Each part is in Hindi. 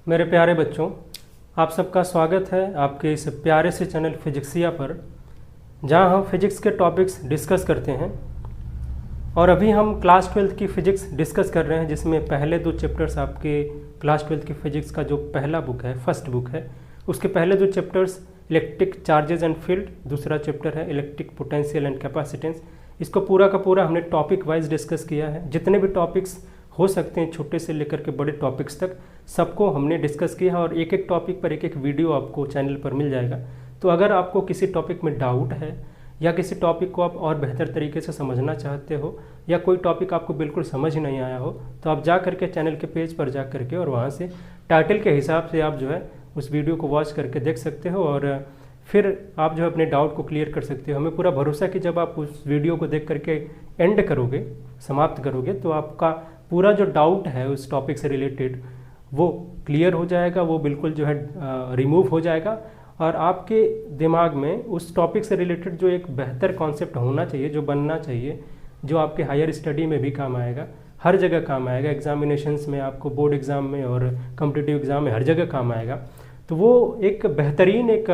मेरे प्यारे बच्चों, आप सबका स्वागत है आपके इस प्यारे से चैनल फिजिक्सिया पर, जहां हम फिजिक्स के टॉपिक्स डिस्कस करते हैं। और अभी हम क्लास 12th की फ़िज़िक्स डिस्कस कर रहे हैं, जिसमें पहले 2 चैप्टर्स आपके क्लास 12th की फ़िज़िक्स का जो पहला बुक है, फर्स्ट बुक है, उसके पहले 2 chapters electric charges and field, दूसरा चैप्टर है इलेक्ट्रिक पोटेंशियल एंड कैपेसिटेंस। इसको पूरा का पूरा हमने टॉपिक वाइज डिस्कस किया है। जितने भी टॉपिक्स हो सकते हैं, छोटे से लेकर के बड़े टॉपिक्स तक, सबको हमने डिस्कस किया है और एक एक टॉपिक पर एक एक वीडियो आपको चैनल पर मिल जाएगा। तो अगर आपको किसी टॉपिक में डाउट है या किसी टॉपिक को आप और बेहतर तरीके से समझना चाहते हो या कोई टॉपिक आपको बिल्कुल समझ नहीं आया हो, तो आप जा करके चैनल के पेज पर जा करके और वहाँ से टाइटल के हिसाब से आप जो है उस वीडियो को वॉच करके देख सकते हो और फिर आप जो है अपने डाउट को क्लियर कर सकते हो। हमें पूरा भरोसा कि जब आप उस वीडियो को देख करके एंड करोगे, समाप्त करोगे, तो आपका पूरा जो डाउट है उस टॉपिक से रिलेटेड वो क्लियर हो जाएगा, वो बिल्कुल जो है रिमूव हो जाएगा और आपके दिमाग में उस टॉपिक से रिलेटेड जो एक बेहतर कॉन्सेप्ट होना चाहिए, जो बनना चाहिए, जो आपके हायर स्टडी में भी काम आएगा, हर जगह काम आएगा, एग्जामिनेशंस में, आपको बोर्ड एग्ज़ाम में और कॉम्पिटिटिव एग्ज़ाम में हर जगह काम आएगा। तो वो एक बेहतरीन एक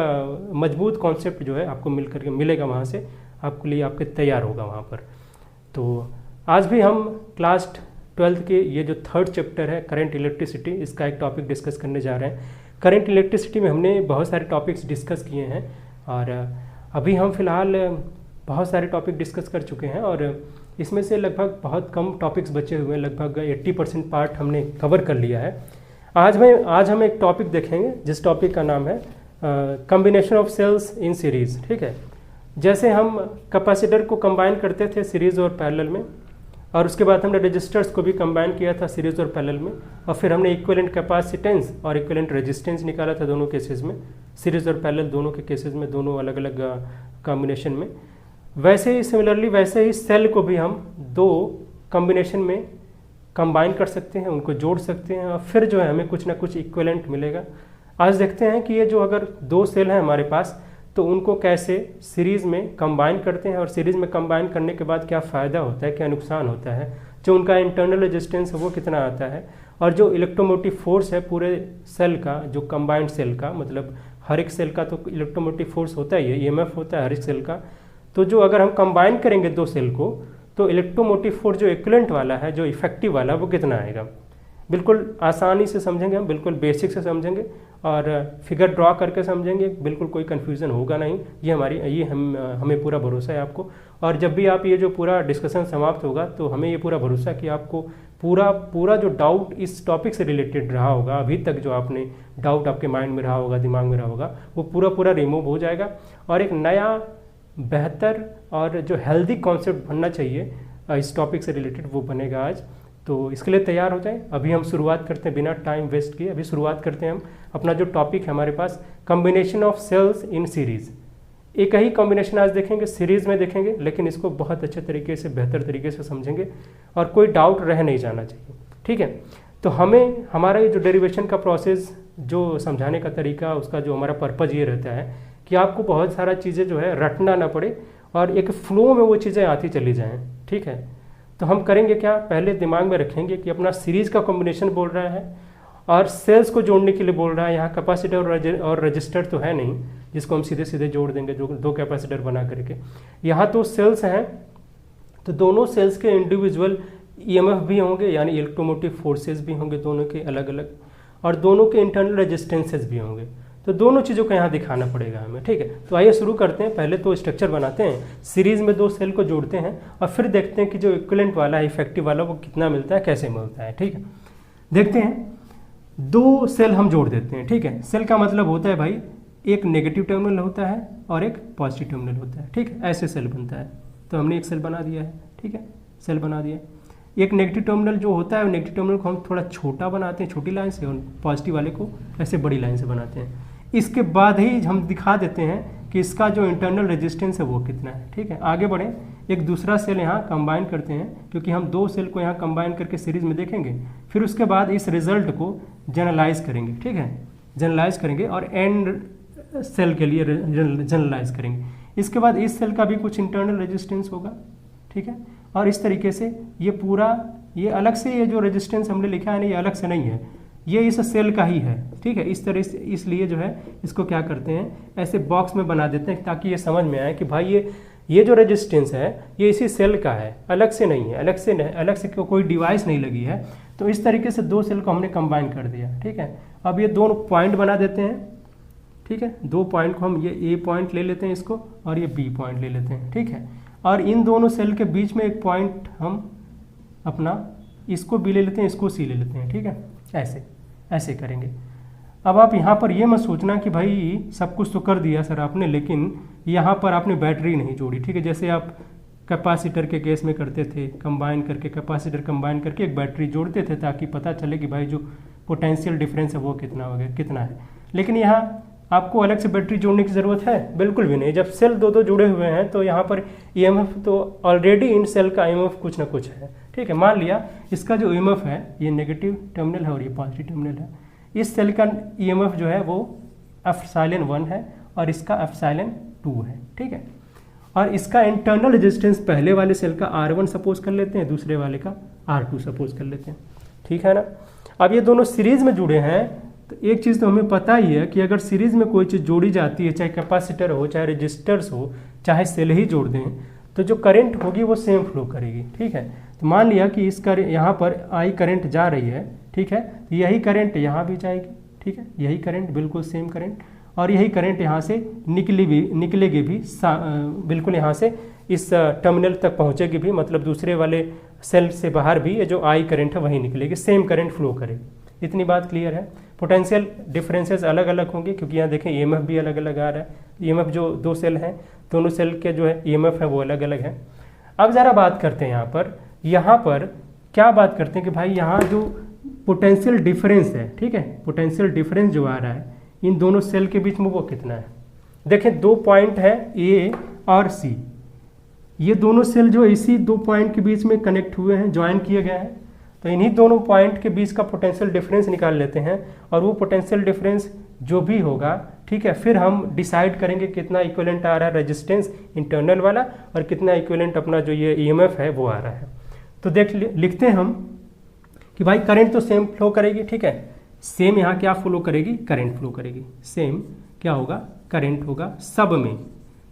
मजबूत कॉन्सेप्ट जो है आपको मिल करके मिलेगा, वहाँ से आपके लिए आपके तैयार होगा वहाँ पर। तो आज भी हम क्लास 12th के ये जो 3rd चैप्टर है करंट इलेक्ट्रिसिटी, इसका एक टॉपिक डिस्कस करने जा रहे हैं। करंट इलेक्ट्रिसिटी में हमने बहुत सारे टॉपिक्स डिस्कस किए हैं और अभी हम फिलहाल बहुत सारे टॉपिक डिस्कस कर चुके हैं और इसमें से लगभग बहुत कम टॉपिक्स बचे हुए हैं, लगभग 80% पार्ट हमने कवर कर लिया है। आज हम एक टॉपिक देखेंगे जिस टॉपिक का नाम है combination of cells in series. ठीक है, जैसे हम कैपेसिटर को कंबाइन करते थे सीरीज़ और पैरेलल में, और उसके बाद हमने रजिस्टर्स को भी कंबाइन किया था सीरीज़ और पैरेलल में, और फिर हमने इक्विवेलेंट कैपेसिटेंस और इक्विवेलेंट रेजिस्टेंस निकाला था दोनों केसेस में, सीरीज़ और पैरेलल दोनों के केसेस में, दोनों अलग अलग कॉम्बिनेशन में। वैसे ही सिमिलरली वैसे ही सेल को भी हम 2 कॉम्बिनेशन में कंबाइन कर सकते हैं, उनको जोड़ सकते हैं और फिर जो है हमें कुछ ना कुछ इक्विवेलेंट मिलेगा। आज देखते हैं कि ये जो अगर 2 सेल हैं हमारे पास, तो उनको कैसे सीरीज़ में कंबाइन करते हैं और सीरीज़ में कंबाइन करने के बाद क्या फ़ायदा होता है, क्या नुकसान होता है, जो उनका इंटरनल रेजिस्टेंस है वो कितना आता है, और जो इलेक्ट्रोमोटिव फोर्स है पूरे सेल का, जो कंबाइंड सेल का, मतलब हर एक सेल का तो इलेक्ट्रोमोटिव फोर्स होता ही है, ईएमएफ होता है हर एक सेल का। तो जो अगर हम कंबाइन करेंगे 2 सेल को, तो इलेक्ट्रोमोटिव फोर्स जो इक्विवेलेंट वाला है, जो इफेक्टिव वाला, वो कितना आएगा। बिल्कुल आसानी से समझेंगे हम, बिल्कुल बेसिक से समझेंगे और फिगर ड्रॉ करके समझेंगे, बिल्कुल कोई कन्फ्यूज़न होगा नहीं। ये हमें पूरा भरोसा है आपको। और जब भी आप ये जो पूरा डिस्कशन समाप्त होगा, तो हमें ये पूरा भरोसा है कि आपको पूरा जो डाउट इस टॉपिक से रिलेटेड रहा होगा, अभी तक जो आपने डाउट आपके माइंड में रहा होगा, दिमाग में रहा होगा, वो पूरा रिमूव हो जाएगा और एक नया बेहतर और जो हेल्दी कॉन्सेप्ट बनना चाहिए इस टॉपिक से रिलेटेड, वो बनेगा आज। तो इसके लिए तैयार हो जाएं। अभी हम शुरुआत करते हैं बिना टाइम वेस्ट किए। अभी शुरुआत करते हैं हम अपना जो टॉपिक है हमारे पास, combination of cells in series. एक ही कॉम्बिनेशन आज देखेंगे, सीरीज़ में देखेंगे, लेकिन इसको बहुत अच्छे तरीके से, बेहतर तरीके से समझेंगे और कोई डाउट रह नहीं जाना चाहिए। ठीक है, तो हमें हमारा ये जो डेरिवेशन का प्रोसेस, जो समझाने का तरीका, उसका जो हमारा पर्पज़ ये रहता है कि आपको बहुत सारा चीज़ें जो है रटना ना पड़े और एक फ्लो में वो चीज़ें आती चली जाएँ। ठीक है, तो हम करेंगे क्या, पहले दिमाग में रखेंगे कि अपना सीरीज़ का कॉम्बिनेशन बोल रहा है और सेल्स को जोड़ने के लिए बोल रहा है। यहाँ कैपेसिटर और रजिस्टर तो है नहीं जिसको हम सीधे सीधे जोड़ देंगे, जो 2 कैपेसिटर बना करके। यहाँ तो सेल्स हैं, तो दोनों सेल्स के इंडिविजुअल ईएमएफ भी होंगे, यानी इलेक्ट्रोमोटिव फोर्सेस भी होंगे दोनों के अलग अलग, और दोनों के इंटरनल रेजिस्टेंसेस भी होंगे। तो दोनों चीज़ों को यहाँ दिखाना पड़ेगा हमें। ठीक है, तो आइए शुरू करते हैं। पहले तो स्ट्रक्चर बनाते हैं, सीरीज़ में 2 सेल को जोड़ते हैं और फिर देखते हैं कि जो इक्विवेलेंट वाला है, इफेक्टिव वाला, वो कितना मिलता है, कैसे मिलता है। ठीक है, देखते हैं। 2 सेल हम जोड़ देते हैं। ठीक है, सेल का मतलब होता है भाई, एक नेगेटिव टर्मिनल होता है और एक पॉजिटिव टर्मिनल होता है। ठीक है, ऐसे सेल बनता है। तो हमने एक सेल बना दिया है। ठीक है, सेल बना दिया। एक नेगेटिव टर्मिनल जो होता है, नेगेटिव टर्मिनल को हम थोड़ा छोटा बनाते हैं, छोटी लाइन से, और पॉजिटिव वाले को ऐसे बड़ी लाइन से बनाते हैं। इसके बाद ही हम दिखा देते हैं कि इसका जो इंटरनल रेजिस्टेंस है वो कितना है। ठीक है, आगे बढ़ें। एक दूसरा सेल यहाँ कंबाइन करते हैं, क्योंकि हम 2 सेल को यहाँ कंबाइन करके सीरीज़ में देखेंगे। फिर उसके बाद इस रिजल्ट को जनरलाइज करेंगे। ठीक है, जनरलाइज करेंगे और एंड सेल के लिए जनरलाइज करेंगे। इसके बाद इस सेल का भी कुछ इंटरनल रेजिस्टेंस होगा। ठीक है, और इस तरीके से ये पूरा, ये अलग से, ये जो रेजिस्टेंस हमने लिखा है ना, ये अलग से नहीं है, ये इस सेल का ही है, ठीक है। इस तरह से इसलिए जो है इसको क्या करते हैं, ऐसे बॉक्स में बना देते हैं ताकि ये समझ में आए कि भाई ये जो रेजिस्टेंस है ये इसी सेल का है, अलग से नहीं है, अलग से कोई डिवाइस नहीं लगी है। तो इस तरीके से दो सेल को हमने कंबाइन कर दिया, ठीक है। अब ये दोनों पॉइंट बना देते हैं, ठीक है। दो पॉइंट को हम ये ए पॉइंट ले लेते हैं इसको, और ये बी पॉइंट ले लेते हैं, ठीक है। और इन दोनों सेल के बीच में एक पॉइंट हम अपना इसको बी ले लेते हैं, इसको सी ले लेते हैं, ठीक है। ऐसे करेंगे। अब आप यहाँ पर ये मत सोचना कि भाई सब कुछ तो कर दिया सर आपने, लेकिन यहाँ पर आपने बैटरी नहीं जोड़ी, ठीक है। जैसे आप कैपेसिटर के केस में करते थे, कैपेसिटर कंबाइन करके एक बैटरी जोड़ते थे ताकि पता चले कि भाई जो पोटेंशियल डिफरेंस है वो कितना है। लेकिन यहाँ आपको अलग से बैटरी जोड़ने की ज़रूरत है? बिल्कुल भी नहीं। जब सेल दो जुड़े हुए हैं तो यहाँ पर ईएमएफ तो ऑलरेडी इन सेल का ईएमएफ कुछ ना कुछ है, ठीक है। मान लिया इसका जो ईएमएफ है ये नेगेटिव टर्मिनल है और ये पॉजिटिव टर्मिनल है। इस सेल का ईएमएफ जो है वो एप्सिलॉन 1 है और इसका एप्सिलॉन 2 है, ठीक है। और इसका इंटरनल रेजिस्टेंस पहले वाले सेल का R1 सपोज कर लेते हैं, दूसरे वाले का R2 सपोज कर लेते हैं, ठीक है ना। अब ये दोनों सीरीज में जुड़े हैं तो एक चीज़ तो हमें पता ही है कि अगर सीरीज में कोई चीज़ जोड़ी जाती है, चाहे कैपेसिटर हो, चाहे रजिस्टर्स हो, चाहे सेल ही जोड़ दें, तो जो करंट होगी वो सेम फ्लो करेगी, ठीक है। तो मान लिया कि इस यहाँ पर आई करंट जा रही है, ठीक है। तो यही करंट यहाँ भी जाएगी, ठीक है। यही करंट बिल्कुल सेम करंट, और यही करंट यहाँ से निकलेगी भी बिल्कुल यहाँ से इस टर्मिनल तक पहुँचेगी भी, मतलब दूसरे वाले सेल से बाहर भी ये जो आई करंट है वही निकलेगी, सेम करंट फ्लो करेगी। इतनी बात क्लियर है। पोटेंशियल डिफरेंसेस अलग अलग होंगे क्योंकि यहाँ देखें ईएमएफ भी अलग अलग आ रहा है। ईएमएफ जो दो सेल हैं, दोनों सेल के जो है ईएमएफ है वो अलग अलग है। अब ज़रा बात करते हैं यहाँ पर क्या बात करते हैं कि भाई यहाँ जो पोटेंशियल डिफरेंस है, ठीक है, पोटेंशियल डिफरेंस जो आ रहा है इन दोनों सेल के बीच में वो कितना है। देखें दो पॉइंट है ए और सी, ये दोनों सेल जो इसी दो पॉइंट के बीच में कनेक्ट हुए हैं, ज्वाइन किए गए हैं। तो इन्हीं दोनों पॉइंट के बीच का पोटेंशियल डिफरेंस निकाल लेते हैं, और वो पोटेंशियल डिफरेंस जो भी होगा, ठीक है, फिर हम डिसाइड करेंगे कितना इक्विवेलेंट आ रहा है रेजिस्टेंस इंटरनल वाला और कितना इक्विवेलेंट अपना जो ये ईएमएफ है वो आ रहा है। तो लिखते हैं हम कि भाई करंट तो सेम फ्लो करेगी, ठीक है। सेम यहाँ क्या फ्लो करेगी, करंट फ्लो करेगी। सेम क्या होगा, करंट होगा सब में,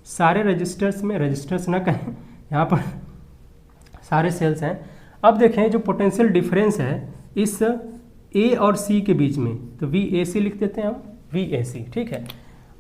सारे रजिस्टर्स में, रजिस्टर्स ना कहें, यहाँ पर सारे सेल्स हैं। अब देखें जो पोटेंशियल डिफरेंस है इस ए और सी के बीच में, तो VAC लिख देते हैं हम, VAC, ठीक है।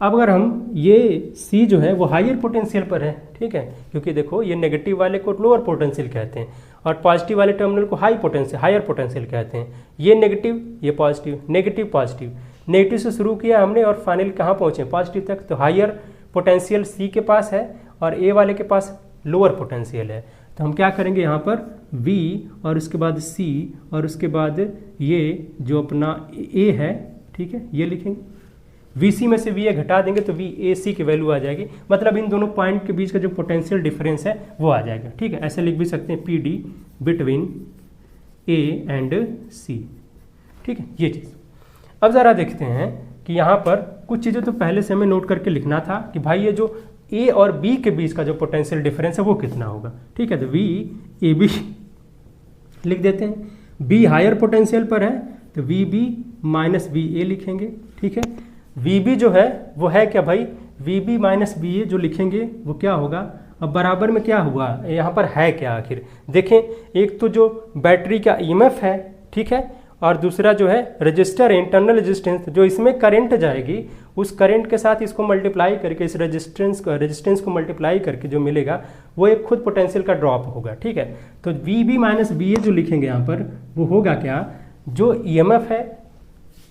अब अगर हम ये C जो है वो हायर पोटेंशियल पर है, ठीक है, क्योंकि देखो ये नेगेटिव वाले को लोअर पोटेंशियल कहते हैं और पॉजिटिव वाले टर्मिनल को हायर पोटेंशियल कहते हैं। ये नेगेटिव, ये पॉजिटिव, नेगेटिव पॉजिटिव, नेगेटिव से शुरू किया हमने और फाइनल कहाँ पहुँचे, पॉजिटिव तक। तो हायर पोटेंशियल C के पास है और A वाले के पास लोअर पोटेंशियल है। तो हम क्या करेंगे यहाँ पर V और उसके बाद C और उसके बाद ये जो अपना A है, ठीक है, ये लिखेंगे। VC में से VA घटा देंगे तो VAC की वैल्यू आ जाएगी, मतलब इन दोनों पॉइंट के बीच का जो पोटेंशियल डिफरेंस है वो आ जाएगा, ठीक है। ऐसे लिख भी सकते हैं PD between A and C, ठीक है, ये चीज़। अब ज़रा देखते हैं कि यहाँ पर कुछ चीज़ें तो पहले से हमें नोट करके लिखना था कि भाई ये जो A और B के बीच का जो पोटेंशियल डिफरेंस है वो कितना होगा, ठीक है। तो VAB लिख देते हैं। B हायर पोटेंशियल पर है तो VB माइनस VA लिखेंगे, ठीक है। VB जो है वो है क्या भाई, VB माइनस VA जो लिखेंगे वो क्या होगा। अब बराबर में क्या हुआ, यहाँ पर है क्या आखिर, देखें एक तो जो बैटरी का EMF है, ठीक है, और दूसरा जो है रजिस्टर इंटरनल रेजिस्टेंस, जो इसमें करंट जाएगी उस करंट के साथ इसको मल्टीप्लाई करके इस रेजिस्टेंस को मल्टीप्लाई करके जो मिलेगा वो एक खुद पोटेंशियल का ड्रॉप होगा, ठीक है। तो VB माइनस VA जो लिखेंगे यहाँ पर वो होगा क्या, जो EMF है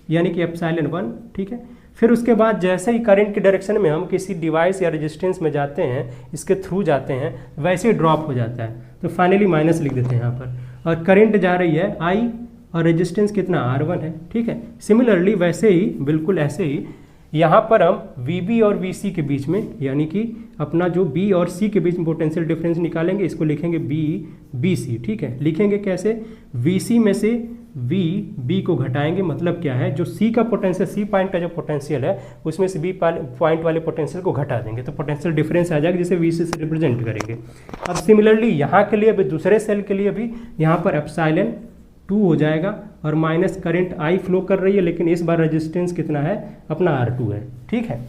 यानी कि एप्सिलॉन 1, ठीक है। फिर उसके बाद जैसे ही करंट की डायरेक्शन में हम किसी डिवाइस या रेजिस्टेंस में जाते हैं, इसके थ्रू जाते हैं, वैसे ही ड्रॉप हो जाता है। तो फाइनली माइनस लिख देते हैं यहाँ पर, और करंट जा रही है I और रेजिस्टेंस कितना R1 है, ठीक है। सिमिलरली वैसे ही बिल्कुल ऐसे ही यहाँ पर हम VB और VC के बीच में, यानी कि अपना जो B और C के बीच में पोटेंशियल डिफरेंस निकालेंगे, इसको लिखेंगे BC, ठीक है। लिखेंगे कैसे, VC में से B को घटाएंगे, मतलब क्या है, जो C का पोटेंशियल, C पॉइंट का जो पोटेंशियल है उसमें से B पॉइंट वाले पोटेंशियल को घटा देंगे तो पोटेंशियल डिफरेंस आ जाएगा, जिसे VC से रिप्रेजेंट करेंगे। अब सिमिलरली यहाँ के लिए भी, दूसरे सेल के लिए भी यहाँ पर एप्सिलॉन 2 हो जाएगा और माइनस करंट I फ्लो कर रही है, लेकिन इस बार रेजिस्टेंस कितना है, अपना R2 है। ठीक है,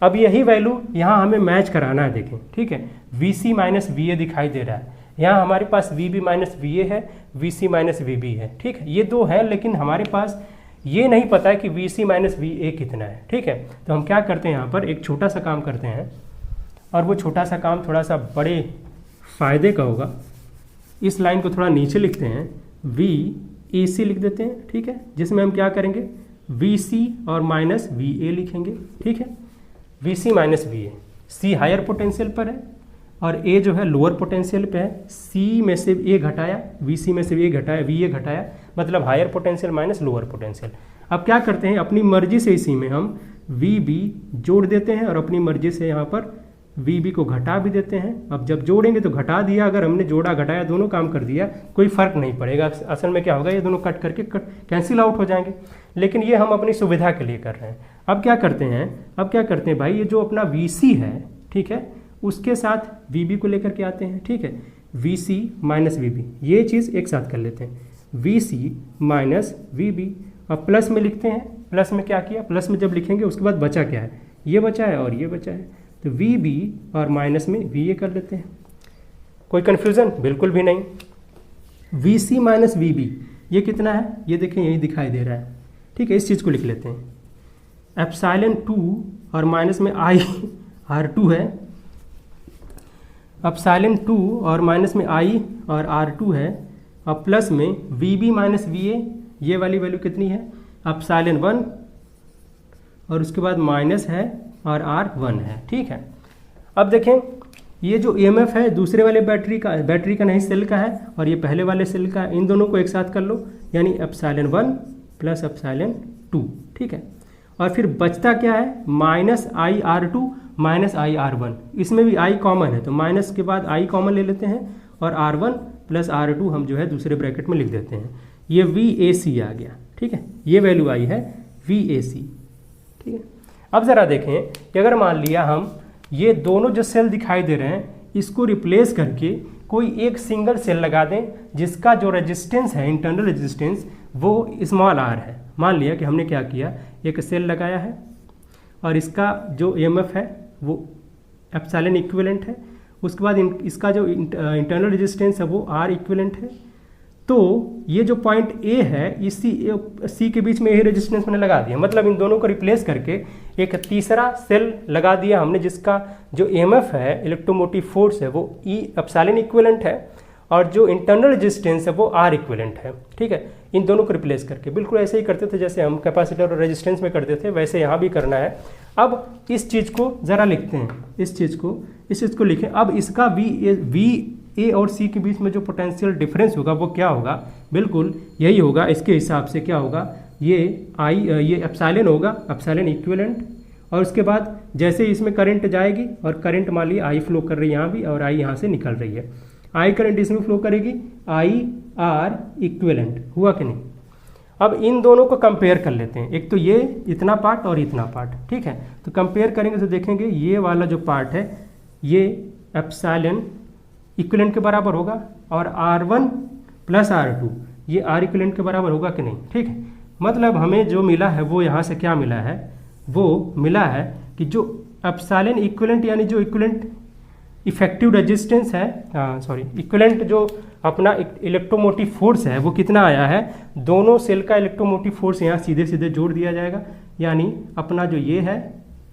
अब यही वैल्यू यहाँ हमें मैच कराना है, देखें। ठीक है, VC माइनस VA दिखाई दे रहा है, यहाँ हमारे पास VB माइनस VA है, VC माइनस VB है। ठीक है, ये दो है, लेकिन हमारे पास ये नहीं पता है कि VC माइनस VA कितना है। ठीक है, तो हम क्या करते हैं, यहाँ पर एक छोटा सा काम करते हैं, और वो छोटा सा काम थोड़ा सा बड़े फायदे का होगा। इस लाइन को थोड़ा नीचे लिखते हैं, VAC लिख देते हैं। ठीक है, जिसमें हम क्या करेंगे, VC और माइनस VA लिखेंगे। ठीक है, VC minus VA, C higher potential पर है और A जो है लोअर पोटेंशियल पे है। C में से A घटाया, VC में से A घटाया, VA घटाया, मतलब higher potential minus lower potential. अब क्या करते हैं, अपनी मर्जी से इसी में हम VB जोड़ देते हैं और अपनी मर्जी से यहाँ पर VB को घटा भी देते हैं। अब जब जोड़ेंगे तो घटा दिया, अगर हमने जोड़ा घटाया दोनों काम कर दिया, कोई फर्क नहीं पड़ेगा। असल में क्या होगा, ये दोनों कट करके कैंसिल आउट हो जाएंगे, लेकिन ये हम अपनी सुविधा के लिए कर रहे हैं। अब क्या करते हैं भाई, ये जो अपना VC है, ठीक है, उसके साथ VB को लेकर के आते हैं। ठीक है, VC माइनस VB, ये चीज़ एक साथ कर लेते हैं, VC माइनस VB। अब प्लस में लिखते हैं, प्लस में क्या किया, प्लस में जब लिखेंगे उसके बाद बचा क्या है, ये बचा है और ये बचा है, तो VB और माइनस में VA कर लेते हैं। कोई कन्फ्यूज़न, बिल्कुल भी नहीं। VC माइनस VB ये कितना है, ये देखें यही दिखाई दे रहा है। ठीक है, इस चीज़ को लिख लेते हैं, एप्सिलॉन 2 और माइनस में I R2 है, एप्सिलॉन 2 और माइनस में I और R2 है, और प्लस में VB माइनस VA, ये वाली वैल्यू कितनी है, एप्सिलॉन 1 और उसके बाद माइनस है और R1 है। ठीक है, अब देखें ये जो EMF है दूसरे वाले बैटरी का नहीं, सेल का है, और ये पहले वाले सेल का है। इन दोनों को एक साथ कर लो, यानी एप्सिलॉन 1 प्लस एप्सिलॉन 2। ठीक है, और फिर बचता क्या है, minus I R2 minus I R1, इसमें भी I कॉमन है, तो माइनस के बाद I कॉमन ले लेते हैं और R1 प्लस R2 हम जो है दूसरे ब्रैकेट में लिख देते हैं। ये VAC आ गया। ठीक है, ये वैल्यू आई है VAC। ठीक है, अब ज़रा देखें कि अगर मान लिया हम ये दोनों जो सेल दिखाई दे रहे हैं इसको रिप्लेस करके कोई एक सिंगल सेल लगा दें जिसका जो रेजिस्टेंस है, इंटरनल रेजिस्टेंस, वो स्मॉल r है। मान लिया कि हमने क्या किया, एक सेल लगाया है और इसका जो EMF है वो एप्सिलॉन इक्विवेलेंट है, उसके बाद इसका जो इंटरनल रेजिस्टेंस है वो R इक्विवेलेंट है। तो ये जो पॉइंट A है, इसी C के बीच में यही रेजिस्टेंस मैंने लगा दिया, मतलब इन दोनों को रिप्लेस करके एक तीसरा सेल लगा दिया हमने जिसका जो EMF है, इलेक्ट्रोमोटिव फोर्स है, वो E एप्सिलॉन इक्विवेलेंट है और जो इंटरनल रेजिस्टेंस है वो R इक्विवेलेंट है। ठीक है, इन दोनों को रिप्लेस करके बिल्कुल ऐसे ही करते थे जैसे हम कैपेसिटर और रेजिस्टेंस में करते थे, वैसे यहाँ भी करना है। अब इस चीज़ को ज़रा लिखते हैं, इस चीज़ को लिखें। अब इसका VA और C के बीच में जो पोटेंशियल डिफरेंस होगा वो क्या होगा, बिल्कुल यही होगा। इसके हिसाब से क्या होगा, ये एप्सिलॉन होगा, एप्सिलॉन इक्विवेलेंट, और उसके बाद जैसे इसमें करंट जाएगी और करंट मान लीजिए I फ्लो कर रही है यहाँ भी और I यहाँ से निकल रही है, I करंट इसमें फ्लो करेगी, IR इक्विवेलेंट हुआ कि नहीं। अब इन दोनों को कंपेयर कर लेते हैं, एक तो ये इतना पार्ट और इतना पार्ट। ठीक है, तो कंपेयर करेंगे तो देखेंगे ये वाला जो पार्ट है ये एप्सिलॉन इक्विवेलेंट के बराबर होगा और R1 प्लस R2 ये R इक्विवेलेंट के बराबर होगा कि नहीं। ठीक है, मतलब हमें जो मिला है वो यहाँ से क्या मिला है, वो मिला है कि जो एप्सिलॉन इक्विवेलेंट यानी जो इक्विवेलेंट इफेक्टिव रेजिस्टेंस है, इक्विवेलेंट जो अपना इलेक्ट्रोमोटिव फोर्स है वो कितना आया है, दोनों सेल का इलेक्ट्रोमोटिव फोर्स यहाँ सीधे सीधे जोड़ दिया जाएगा, यानी अपना जो ये है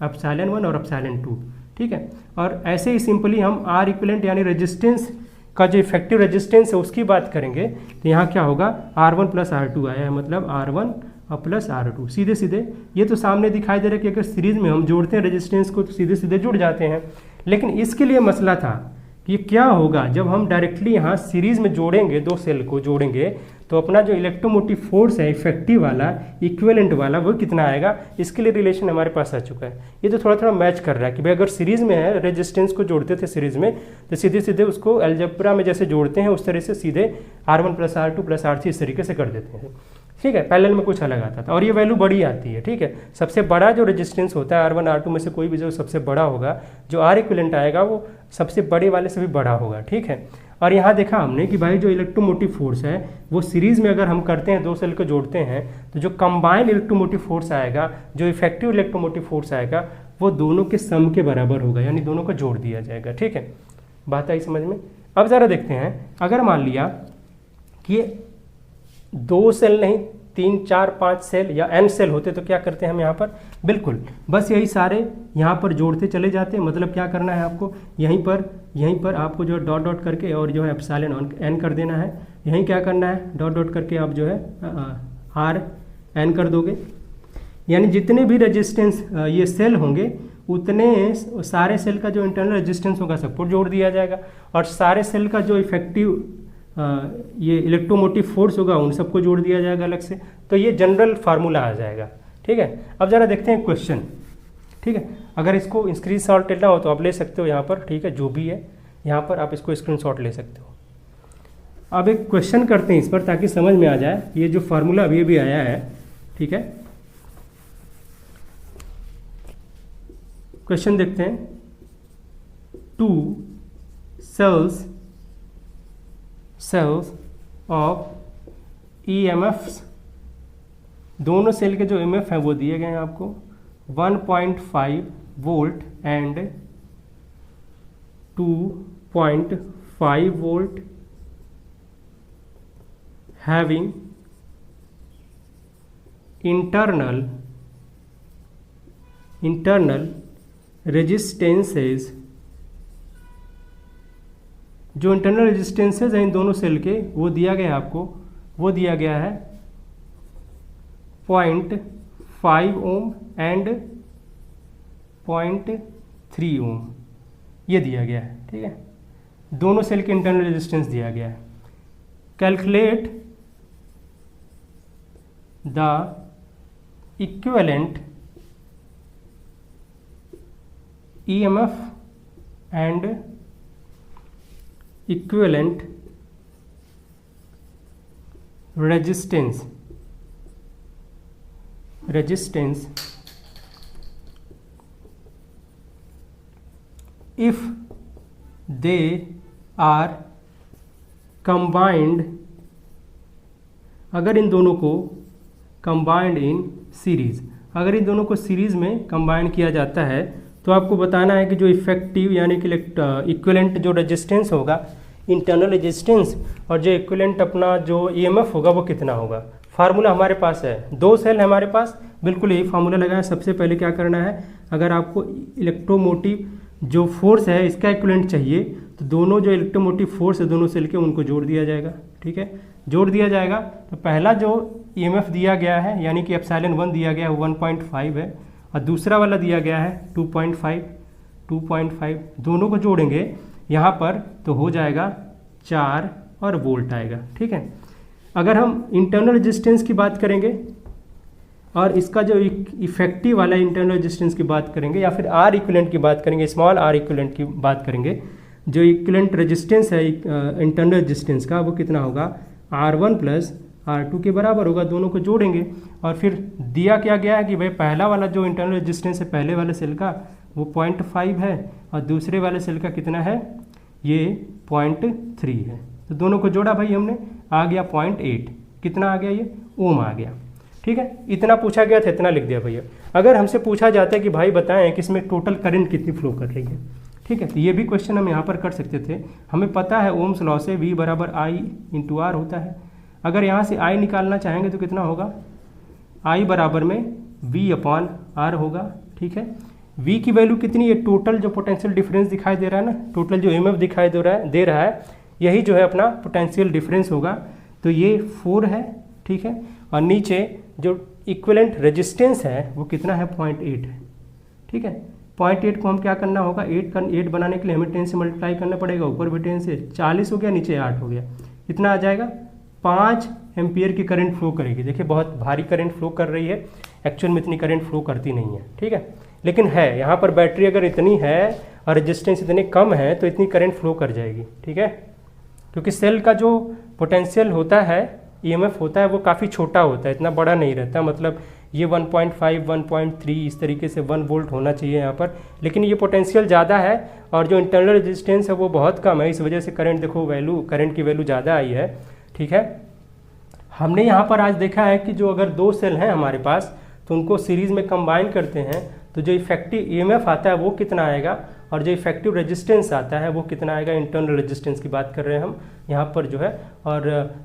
एप्सिलॉन 1 और एप्सिलॉन 2। ठीक है, और ऐसे ही सिंपली हम R इक्विवेलेंट यानी रेजिस्टेंस का जो इफेक्टिव रेजिस्टेंस है उसकी बात करेंगे तो यहाँ क्या होगा, R1 प्लस R2 आया है, मतलब R1 और प्लस R2 सीधे सीधे। ये तो सामने दिखाई दे रहा है कि अगर सीरीज में हम जोड़ते हैं रेजिस्टेंस को तो सीधे सीधे जुड़ जाते हैं, लेकिन इसके लिए मसला था कि क्या होगा जब हम डायरेक्टली यहाँ सीरीज में जोड़ेंगे, दो सेल को जोड़ेंगे तो अपना जो इलेक्ट्रोमोटिव फोर्स है इफेक्टिव वाला, इक्विवेलेंट वाला, वो कितना आएगा। इसके लिए रिलेशन हमारे पास आ चुका है। ये तो थोड़ा थोड़ा मैच कर रहा है कि भाई अगर सीरीज में है, रेजिस्टेंस को जोड़ते थे सीरीज में तो सीधे सीधे उसको अलजेब्रा में जैसे जोड़ते हैं उस तरह से सीधे R1 plus R2 plus R3 इस तरीके से कर देते हैं। ठीक है, पैरेलल में कुछ अलग आता था और ये वैल्यू बड़ी आती है। ठीक है, सबसे बड़ा जो रेजिस्टेंस होता है R1 R2 में से कोई भी जो सबसे बड़ा होगा, जो R इक्विवेलेंट आएगा वो सबसे बड़े वाले से भी बड़ा होगा। ठीक है, और यहाँ देखा हमने कि भाई जो इलेक्ट्रोमोटिव फोर्स है वो सीरीज़ में अगर हम करते हैं, दो सेल को जोड़ते हैं, तो जो कंबाइंड इलेक्ट्रोमोटिव फोर्स आएगा, जो इफेक्टिव इलेक्ट्रोमोटिव फोर्स आएगा, वो दोनों के सम के बराबर होगा, यानी दोनों को जोड़ दिया जाएगा। ठीक है, बात आई समझ में। अब ज़रा देखते हैं, अगर मान लिया कि 2 सेल नहीं 3, 4, 5 सेल या n सेल होते तो क्या करते हैं हम यहाँ पर, बिल्कुल बस यही सारे यहाँ पर जोड़ते चले जाते हैं। मतलब क्या करना है आपको, यहीं पर आपको जो है डॉट डॉट करके और जो है एप्सिलॉन n कर देना है। यहीं क्या करना है, डॉट डॉट करके आप जो है r n कर दोगे, यानी जितने भी रेजिस्टेंस ये सेल होंगे उतने सारे सेल का जो इंटरनल रेजिस्टेंस होगा सबको जोड़ दिया जाएगा, और सारे सेल का जो इफेक्टिव ये इलेक्ट्रोमोटिव फोर्स होगा उन सबको जोड़ दिया जाएगा अलग से। तो ये जनरल फार्मूला आ जाएगा। ठीक है, अब ज़रा देखते हैं क्वेश्चन। ठीक है, अगर इसको स्क्रीन शॉट लेना हो तो आप ले सकते हो यहाँ पर। ठीक है, जो भी है यहाँ पर आप इसको स्क्रीन शॉट ले सकते हो। अब एक क्वेश्चन करते हैं इस पर ताकि समझ में आ जाए ये जो फार्मूला अभी भी आया है। ठीक है, क्वेश्चन देखते हैं। 2 cells ऑफ EMFs, दोनों सेल के जो EMF हैं वो दिए गए हैं आपको 1.5 volt and 2.5 volt, having internal resistances, जो इंटरनल रेजिस्टेंसेज हैं इन दोनों सेल के वो दिया गया है आपको, वो दिया गया है 0.5 ओम एंड 0.3 ओम, ये दिया गया है। ठीक है, दोनों सेल के इंटरनल रेजिस्टेंस दिया गया है। Calculate the equivalent EMF and equivalent resistance if they are combined, अगर इन दोनों को combined in series, अगर इन दोनों को सीरीज में कंबाइन किया जाता है तो आपको बताना है कि जो इफेक्टिव यानी कि इक्विवेलेंट जो रेजिस्टेंस होगा, इंटरनल रेजिस्टेंस, और जो इक्विवेलेंट अपना जो EMF होगा वो कितना होगा। फार्मूला हमारे पास है, 2 सेल है हमारे पास, बिल्कुल यही फार्मूला लगा है। सबसे पहले क्या करना है, अगर आपको इलेक्ट्रोमोटिव जो फोर्स है इसका इक्विवेलेंट चाहिए तो दोनों जो इलेक्ट्रोमोटिव फोर्स है दोनों सेल के उनको जोड़ दिया जाएगा। ठीक है, जोड़ दिया जाएगा तो पहला जो EMF दिया गया है यानी कि एप्सिलॉन 1 दिया गया है 1.5 है, और दूसरा वाला दिया गया है 2.5, दोनों को जोड़ेंगे यहाँ पर तो हो जाएगा 4 और वोल्ट आएगा। ठीक है, अगर हम इंटरनल रेजिस्टेंस की बात करेंगे और इसका जो इफेक्टिव वाला इंटरनल रेजिस्टेंस की बात करेंगे या फिर R इक्विवेलेंट की बात करेंगे, स्मॉल R इक्विवेलेंट की बात करेंगे, जो इक्विवेलेंट रेजिस्टेंस है इंटरनल रेजिस्टेंस का वो कितना होगा, R1 प्लस R2 के बराबर होगा। दोनों को जोड़ेंगे और फिर दिया क्या गया है कि भाई पहला वाला जो इंटरनल रेजिस्टेंस है पहले वाले सेल का वो 0.5 है और दूसरे वाले सेल का कितना है, ये 0.3 है। तो दोनों को जोड़ा भाई हमने, आ गया 0.8, कितना आ गया, ये ओम आ गया। ठीक है, इतना पूछा गया था, इतना लिख दिया भैया। अगर हमसे पूछा जाता है कि भाई बताएं कि इसमें टोटल करंट कितनी फ्लो कर रही है, ठीक है, तो ये भी क्वेश्चन हम यहाँ पर कर सकते थे। हमें पता है ओम्स लॉ से V बराबर I इंटू R होता है। अगर यहाँ से I निकालना चाहेंगे तो कितना होगा, I बराबर में V अपॉन R होगा। ठीक है, V की वैल्यू कितनी है, टोटल जो पोटेंशियल डिफरेंस दिखाई दे रहा है ना, टोटल जो EMF दिखाई दे रहा है यही जो है अपना पोटेंशियल डिफरेंस होगा। तो ये 4 है। ठीक है, और नीचे जो इक्विवेलेंट रेजिस्टेंस है वो कितना है, 0.8 है। ठीक है, 0.8 को हम क्या करना होगा, 8 बनाने के लिए हमें 10 से मल्टीप्लाई करना पड़ेगा, ऊपर भी 10 से, 40 हो गया, नीचे 8 हो गया, कितना आ जाएगा, 5 एम्पियर की करंट फ्लो करेगी। देखिए बहुत भारी करंट फ्लो कर रही है, एक्चुअल में इतनी करंट फ्लो करती नहीं है। ठीक है, लेकिन है यहाँ पर बैटरी अगर इतनी है और रेजिस्टेंस इतनी कम है तो इतनी करंट फ्लो कर जाएगी। ठीक है, क्योंकि सेल का जो पोटेंशियल होता है, EMF होता है, वो काफ़ी छोटा होता है, इतना बड़ा नहीं रहता। मतलब ये 1.5 1.3 इस तरीके से 1 वोल्ट होना चाहिए यहाँ पर, लेकिन ये पोटेंशियल ज़्यादा है और जो इंटरनल रेजिस्टेंस है वो बहुत कम है, इस वजह से करंट देखो करंट की वैल्यू ज़्यादा आई है। ठीक है, हमने यहाँ पर आज देखा है कि जो अगर 2 सेल हैं हमारे पास तो उनको सीरीज़ में कंबाइन करते हैं तो जो इफेक्टिव ईएमएफ आता है वो कितना आएगा और जो इफेक्टिव रेजिस्टेंस आता है वो कितना आएगा। इंटरनल रेजिस्टेंस की बात कर रहे हैं हम यहाँ पर जो है, और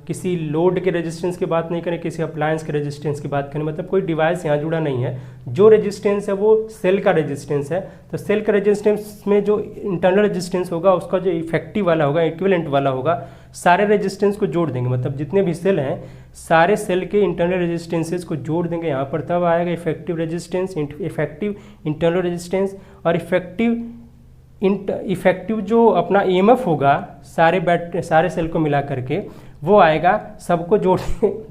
किसी लोड के रेजिस्टेंस की बात नहीं करें, किसी अप्लायंस के रेजिस्टेंस की बात करें, मतलब कोई डिवाइस यहाँ जुड़ा नहीं है। जो रेजिस्टेंस है वो सेल का रेजिस्टेंस है, तो सेल का रेजिस्टेंस में जो इंटरनल रेजिस्टेंस होगा उसका जो इफेक्टिव वाला होगा, इक्विवेलेंट वाला होगा, सारे रेजिस्टेंस को जोड़ देंगे, मतलब जितने भी सेल हैं सारे सेल के इंटरनल रेजिस्टेंसेस को जोड़ देंगे यहाँ पर, तब आएगा effective resistance, effective internal resistance. और इफेक्टिव जो अपना ईएमएफ होगा सारे सेल को मिला करके वो आएगा, सबको जोड़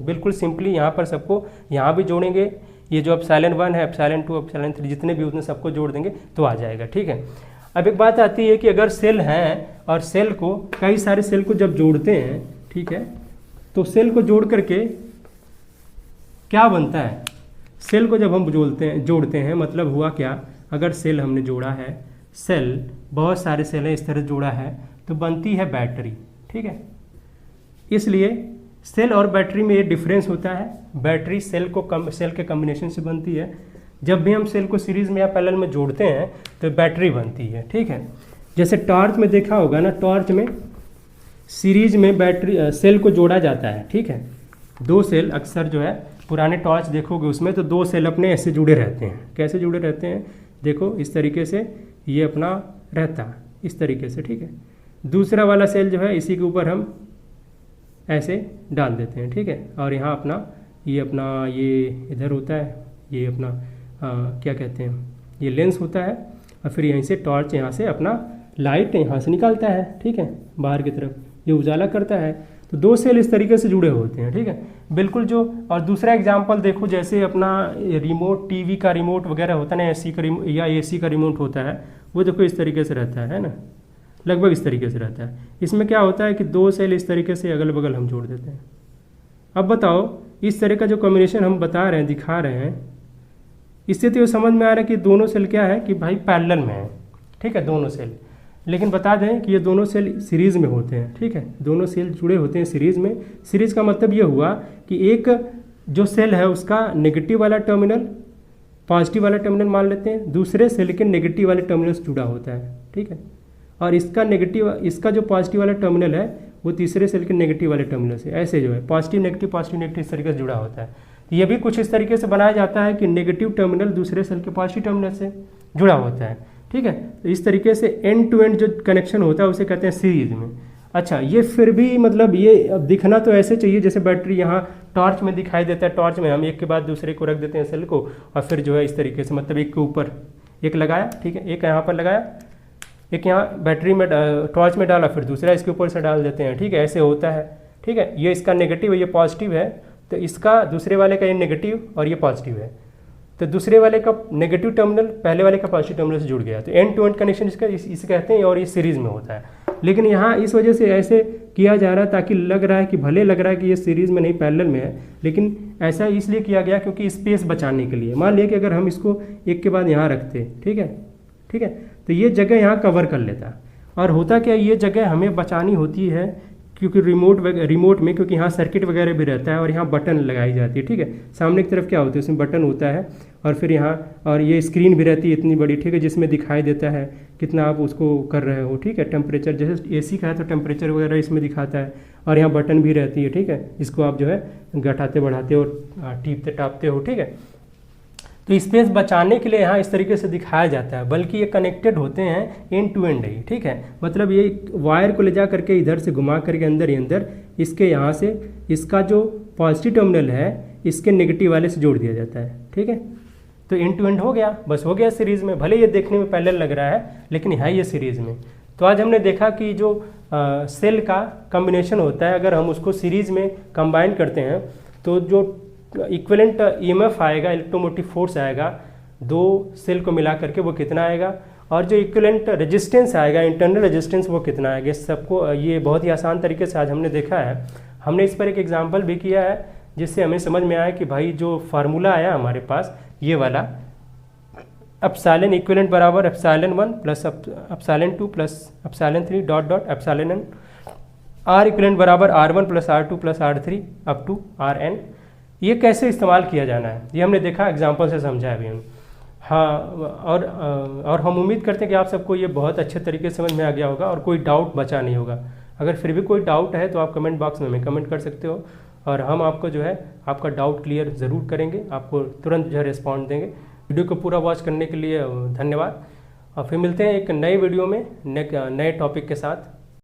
बिल्कुल सिंपली यहाँ पर सबको यहाँ भी जोड़ेंगे, ये जो एप्सिलॉन 1 है, एप्सिलॉन 2, एप्सिलॉन 3 जितने भी उतने सबको जोड़ देंगे तो आ जाएगा। ठीक है, अब एक बात आती है कि अगर सेल हैं और सेल को कई सारे सेल को जब जोड़ते हैं, ठीक है, तो सेल को जोड़ करके क्या बनता है। सेल को जब हम जोड़ते हैं मतलब हुआ क्या, अगर सेल हमने जोड़ा है, सेल बहुत सारे सेल हैं इस तरह जोड़ा है तो बनती है बैटरी। ठीक है, इसलिए सेल और बैटरी में ये डिफरेंस होता है, बैटरी सेल के कम्बिनेशन से बनती है, जब भी हम सेल को सीरीज में या पैरेलल में जोड़ते हैं तो बैटरी बनती है। ठीक है, जैसे टॉर्च में देखा होगा ना, टॉर्च में सीरीज में बैटरी सेल को जोड़ा जाता है। ठीक है, 2 सेल अक्सर जो है पुराने टॉर्च देखोगे उसमें तो 2 सेल अपने ऐसे जुड़े रहते हैं। कैसे जुड़े रहते हैं, देखो इस तरीके से ये अपना रहता है इस तरीके से। ठीक है, दूसरा वाला सेल जो है इसी के ऊपर हम ऐसे डाल देते हैं। ठीक है, और यहाँ अपना ये इधर होता है, ये अपना क्या कहते हैं, ये लेंस होता है, और फिर यहीं से टॉर्च यहाँ से अपना लाइट यहाँ से निकालता है। ठीक है, बाहर की तरफ ये उजाला करता है, तो 2 सेल इस तरीके से जुड़े होते हैं। ठीक है, बिल्कुल जो, और दूसरा एग्जांपल देखो, जैसे अपना रिमोट टीवी का रिमोट वगैरह होता है ना, एसी का रिमोट या एसी का रिमोट होता है, वो देखो इस तरीके से रहता है ना, लगभग इस तरीके से रहता है। इसमें क्या होता है कि 2 सेल इस तरीके से अगल बगल हम जोड़ देते हैं। अब बताओ, इस तरह का जो कॉम्बिनेशन हम बता रहे हैं, दिखा रहे हैं, इससे तो ये समझ में आ रहा है कि दोनों सेल क्या है कि भाई पैरेलल में है। ठीक है, दोनों सेल, लेकिन बता दें कि ये दोनों सेल सीरीज़ में होते हैं। ठीक है, दोनों सेल जुड़े होते हैं सीरीज़ में। सीरीज़ का मतलब ये हुआ कि एक जो सेल है उसका नेगेटिव वाला टर्मिनल पॉजिटिव वाला टर्मिनल मान लेते हैं, दूसरे सेल के नेगेटिव वाले टर्मिनल से जुड़ा होता है। ठीक है, और इसका जो पॉजिटिव वाला टर्मिनल है वो तीसरे सेल के नेगेटिव वाले टर्मिनल से, ऐसे जो है पॉजिटिव नेगेटिव इस तरीके से जुड़ा होता है। तो ये भी कुछ इस तरीके से बनाया जाता है कि नेगेटिव टर्मिनल दूसरे सेल के पॉजिटिव टर्मिनल से जुड़ा होता है। ठीक है, तो इस तरीके से एंड टू एंड जो कनेक्शन होता है उसे कहते हैं सीरीज में। अच्छा, ये फिर भी मतलब ये अब दिखना तो ऐसे चाहिए जैसे बैटरी यहाँ टॉर्च में दिखाई देता है। टॉर्च में हम एक के बाद दूसरे को रख देते हैं सेल को, और फिर जो है इस तरीके से, मतलब एक के ऊपर एक लगाया, ठीक है, एक यहाँ पर लगाया, एक यहाँ बैटरी में टॉर्च में डाला, फिर दूसरा इसके ऊपर से डाल देते हैं। ठीक है, ऐसे होता है। ठीक है, ये इसका नेगेटिव है, ये पॉजिटिव है, तो इसका दूसरे वाले का ये नेगेटिव और ये पॉजिटिव है, तो दूसरे वाले का नेगेटिव टर्मिनल पहले वाले का पॉजिटिव टर्मिनल से जुड़ गया, तो एंड टू एंड कनेक्शन इसे कहते हैं, और ये सीरीज में होता है। लेकिन यहाँ इस वजह से ऐसे किया जा रहा है ताकि लग रहा है कि भले लग रहा है कि ये सीरीज में नहीं पैरेलल में है, लेकिन ऐसा इसलिए किया गया क्योंकि स्पेस बचाने के लिए। मान लिया कि अगर हम इसको एक के बाद यहाँ रखते, ठीक है, तो ये जगह यहाँ कवर कर लेता, और होता क्या, ये जगह हमें बचानी होती है क्योंकि रिमोट में क्योंकि यहाँ सर्किट वगैरह भी रहता है और यहाँ बटन लगाई जाती है। ठीक है, सामने की तरफ क्या होता है, उसमें बटन होता है, और फिर यहाँ और ये स्क्रीन भी रहती है इतनी बड़ी, ठीक है, जिसमें दिखाई देता है कितना आप उसको कर रहे हो। ठीक है, टेम्परेचर, जैसे एसी का है तो टेम्परेचर वगैरह इसमें दिखाता है, और यहाँ बटन भी रहती है। ठीक है, इसको आप जो है घटाते बढ़ाते और टीपते टापते हो। ठीक है, तो स्पेस बचाने के लिए यहाँ इस तरीके से दिखाया जाता है, बल्कि ये कनेक्टेड होते हैं एंड टू एंड ही। ठीक है, मतलब ये वायर को ले जा करके इधर से घुमा करके अंदर ही अंदर इसके यहाँ से इसका जो पॉजिटिव टर्मिनल है इसके नेगेटिव वाले से जोड़ दिया जाता है। ठीक है, तो एंड टू एंड हो गया, बस हो गया सीरीज़ में। भले ये देखने में पैरेलल लग रहा है लेकिन है ये सीरीज़ में। तो आज हमने देखा कि जो सेल का कम्बिनेशन होता है, अगर हम उसको सीरीज़ में कंबाइन करते हैं तो जो इक्विवेलेंट ईएमएफ आएगा, इलेक्ट्रोमोटिव फोर्स आएगा 2 सेल को मिला करके, वो कितना आएगा, और जो इक्विवेलेंट रेजिस्टेंस आएगा, इंटरनल रेजिस्टेंस, वो कितना आएगा। सबको ये बहुत ही आसान तरीके से आज हमने देखा है। हमने इस पर एक एग्जांपल भी किया है, जिससे हमें समझ में आया कि भाई जो फार्मूला आया हमारे पास ये वाला, एप्सिलॉन इक्विवेलेंट बराबर epsilon 1 plus epsilon 2 plus epsilon 3 dot dot epsilon n, R equivalent बराबर R1 plus R2 plus R3 up to Rn। ये कैसे इस्तेमाल किया जाना है ये हमने देखा, एग्जाम्पल से समझा अभी हम। हाँ, और हम उम्मीद करते हैं कि आप सबको ये बहुत अच्छे तरीके से समझ में आ गया होगा और कोई डाउट बचा नहीं होगा। अगर फिर भी कोई डाउट है तो आप कमेंट बॉक्स में हमें कमेंट कर सकते हो और हम आपको जो है आपका डाउट क्लियर ज़रूर करेंगे, आपको तुरंत जो है रिस्पॉन्ड देंगे। वीडियो को पूरा वॉच करने के लिए धन्यवाद और फिर मिलते हैं एक नए वीडियो में नए टॉपिक के साथ।